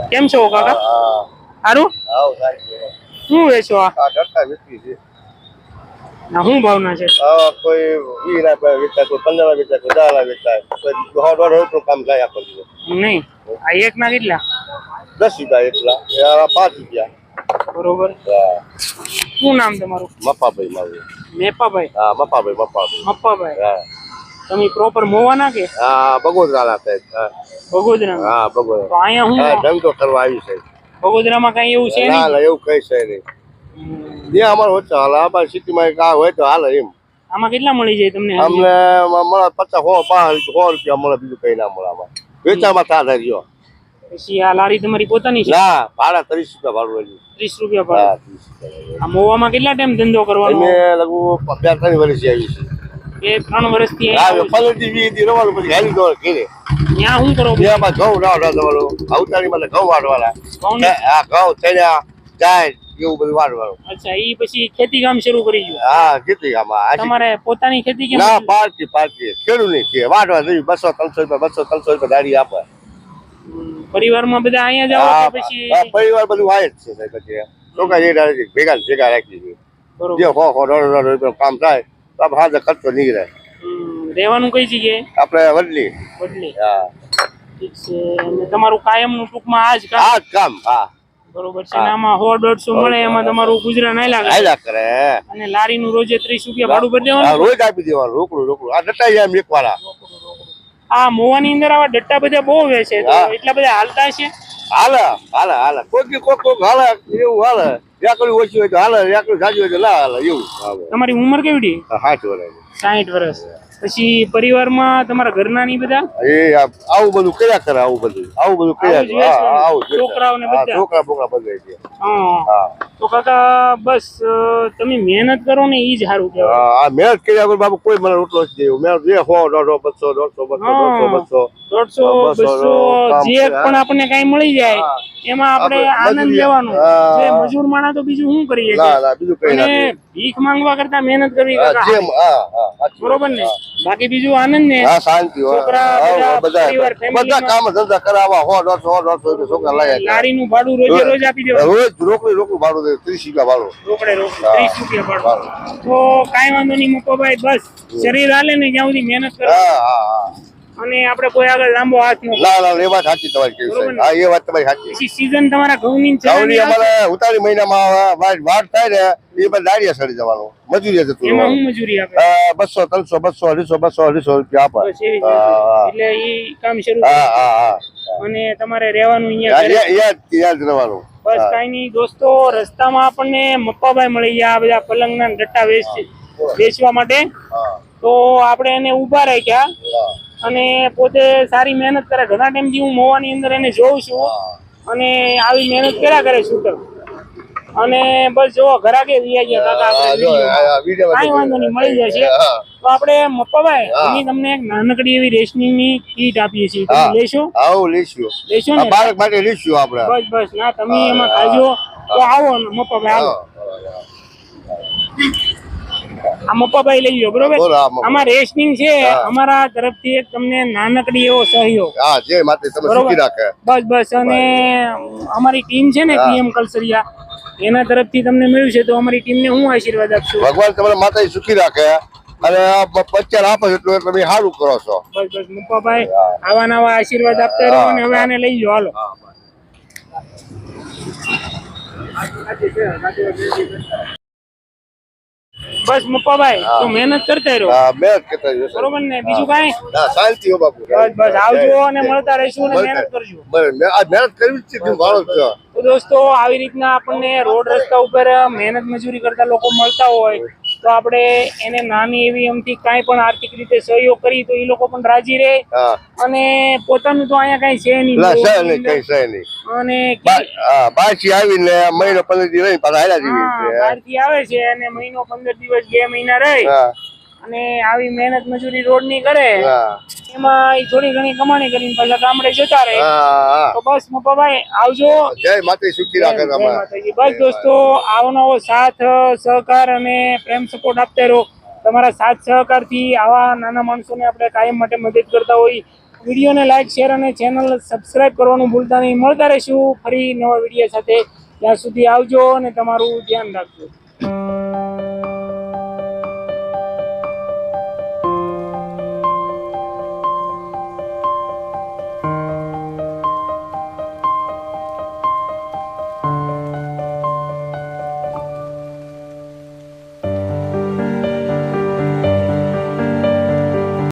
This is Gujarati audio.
કેમ છો કાકા? સારું. શું વેચો આ? ના શું ભાવના છે? કોઈ 20 વેચાય, કોઈ 15 વેચાય, કોઈ 10 વેચાય, કોઈ 100 કામ જાય આપો નહીં. આ એક ના કેટલા? 10 રૂપિયા એટલા, 5 રૂપિયા. બરોબર. શું નામ તમારું? મપ્પાભાઈ મારું. મેપાભાઈ? હા, મપ્પાભાઈ. મપ્પાભાઈ. હા. તમે પ્રોપર મોવાના કે? હા, બગોદરા સાહેબ. બગોદરા? હા, બગોદરા. તો અહીંયા હું ધંધો કરવા આવી છે. બગોદરામાં કઈ એવું છે નહીં? ના, એવું કઈ છે નહીં. ત્યાં અમારે ઓછા હાલે, અમારી સિટીમાં કા હોય તો હાલે એમ. આમાં કેટલા મળી જાય તમને? અમને મળે 50 100 મળે, બીજું કઈ ના મળે. આમાં વેચામાં થાય રહ્યો. પછી આ લારી તમારી પોતાની છે? ના, ભાડા 30 રૂપિયા ભાડું રહ્યું. 30 રૂપિયા ભાડું. આ મોવામાં કેટલા ટાઈમ ધંધો કરવાનો? અમે લગભગ 2-3 વર્ષ આવી છે. 2-3 વર્ષથી પલટી 20 દી રવાનું, પછી હેલી દો ઘેરે. ત્યાં શું કરો? ત્યાં ઘઉં ના જવાનું, અવતારી માં ઘઉં વાળવાના. હા, ઘઉં થયા જાય એવું બધું વાળવાનું. અચ્છા, ઈ પછી ખેતી કામ શરૂ કરી ગયું? હા, ખેતી કામ. તમારે પોતાની ખેતી કેમ? ના, પાર્ટી ખેડૂત ની છે. વાળવા જઈ 200-300 રૂપિયા દાડી આપે. પરિવારમાં બધા અહીંયા જાવ કે પછી? પરિવાર બધું આય જ છે. પછી છોકરા ભેગા રાખી છે. જે 100-150 કામ થાય તો હાજર ખર્ચો નીકળે. રહેવાનું કઈ જગ્યાએ? આપણે વડલી. હા, ઠીક છે. અને તમારું કાયમ નું ટૂંકમાં આ જ કામ? હા, બરોબર છે. આમાં 100-150 મળે, એમાં તમારું ગુજરાન હાલ્યા કરે. અને લારી નું રોજે 30 રૂપિયા ભાડું ભરી દેવાનું? રોજ આપી દેવાનું, રોકડું. આ ડટા જાય એક વાળા. આ મોવાની અંદર આવા ડટ્ટા બધા બહુ વેચે, તો એટલા બધા હાલતા છે? હાલે કોક હાલે, એવું હાલે. રેકડી ઓછી હોય તો હાલે, રેકડી જાજી હોય તો ના હાલે, એવું. તમારી ઉંમર કેવડી? 60 વર્ષ. 60 વર્ષ. પછી પરિવારમાં તમારા ઘરના ની બધા આવું બધું કર્યા કરે, આવું બધું કર્યા. છોકરાઓને બધા? છોકરા બોકરા બધા છે. તો કાકા બસ તમે મહેનત કરો ને ઈ જ સારું કહેવાય. આ મહેનત કર્યા વગર બાબુ કોઈ મને રોટલો જ દેવું. મહેનત જે 100-150 જે પણ આપણને કઈ મળી જાય એમાં આપણે આનંદ લેવાનો. જે મજૂર માણા તો બીજું શું કરીએ? બીજું કઈ ના. ભીખ માંગવા કરતા મહેનત કરવી બરોબર ને? બાકી બીજું આનંદ ને શાંતિ. બધા કામ ધંધા કરાવવા 100-150 છોકરા લાયા. લારી નું ભાડું રોજ આપી દેવાનું? રોજ રોકડું ભાડું 30 રૂપિયા ભાડું. રોકડે 30 રૂપિયા ભાડું. તો કઈ વાંધો નહીં મપ્પાભાઈ, બસ શરીર હાલે ને ત્યાં સુધી મહેનત કરો. અને આપણે કોઈ આગળ લાંબો હાથ નો. એ વાત સાચી તમારી કેવી છે. હા, એ વાત તમારી સાચી. પછી સીઝન તમારા ઘઉંની ઘઉંની અમારે ઉતારી મહિનામાં વાત થાય ને એ બધા દાડિયા સડી જવાનું. મજૂરી જતું. એમાં શું મજૂરી આપે? 200-300 200-250 રૂપિયા આપે. એટલે ઈ કામ શરૂ. અને તમારે રહેવાનું અહીંયા જ રહેવાનું. બસ કઈ નહીં દોસ્તો, રસ્તામાં આપણને મપ્પાભાઈ મળી ગયા આ બધા પલંગના ડટ્ટા વેચવા માટે. તો આપણે એને ઉભા રાખ્યા અને પોતે સારી મહેનત કરે. ઘણા ટાઈમથી હું મોવાની અંદર એને જોઉં છું અને આવી મહેનત કર્યા કરે છૂટક. અને બસ જો ઘરાકે કઈ વાંધો નહીં, મળી જશે. તો આપણે મપ્પાભાઈ અમે તમને એક નાનકડી એવી રેશનિંગ ની કીટ આપીએ છીએ, તમે લેશો? લેશો ને? બાળક માટે લેશું આપણે. બસ ના, તમે એમાં ખાજો. તો આવો મપ્પાભાઈ, આવો. આ મપ્પાભાઈ લઈ લો, બરોબર? આમાં રેશનિંગ છે અમારા તરફથી એક તમને નાનકડી એવો સહયોગ. બસ. અને અમારી ટીમ છે ને પીએમ કલસરિયા, એના તરફથી તમને મળ્યું છે. તો અમારી ટીમને હું આશીર્વાદ આપશું. ભગવાન તમારા માતાજી સુખી રાખે અને બચ્ચા આપે એટલું તમે સારું કરો છો. બસ મપ્પાભાઈ, આવા નવા આશીર્વાદ આપતા રહો. અને હવે આને લઈ જાઓ, હાલો. બસ મપ્પાભાઈ, તો મહેનત કરતા રહો. બરોબર ને? બીજું કઈ? શાંતિ હો બાપુ. બસ આવજો અને મળતા રહીશું અને મહેનત કરજો. મહેનત કરવી જ છે. તો દોસ્તો, આવી રીતના આપણને રોડ રસ્તા ઉપર મહેનત મજૂરી કરતા લોકો મળતા હોય તો આપણે એને નાની એવી અમથી કાંઈ પણ આર્થિક રીતે સહયોગ કરી તો એ લોકો પણ રાજી રહે. અને પોતાનું તો અહીંયા કઈ છે નહીં. અને બહારથી આવીને મહિનો 15 દિવસ રહી પાછા હાલ્યા જઈએ. બહારથી આવે છે અને મહિનો 15 દિવસ 2 મહિના રહી અને આવી મહેનત મજૂરી રોડ ની કરે, એમાં થોડી ઘણી કમાણી કરીને પાછા ગામડે જતા રહે. તો બસ મપ્પાભાઈ, આવજો. જય માતાજી, સુખી રાખે. બસ દોસ્તો, આવો નવો સાથ સહકાર અને પ્રેમ સપોર્ટ આપતા રહો. તમારા સાથ સહકાર થી આવા નાના માણસોને આપણે કાયમ માટે મદદ કરતા હોય વિડીયોને લાઈક શેર અને ચેનલ સબસ્ક્રાઇબ કરવાનું ભૂલતા નહીં. મળતા રહીશું ફરી નવા વિડીયો સાથે. ત્યાં સુધી આવજો અને તમારું ધ્યાન રાખજો.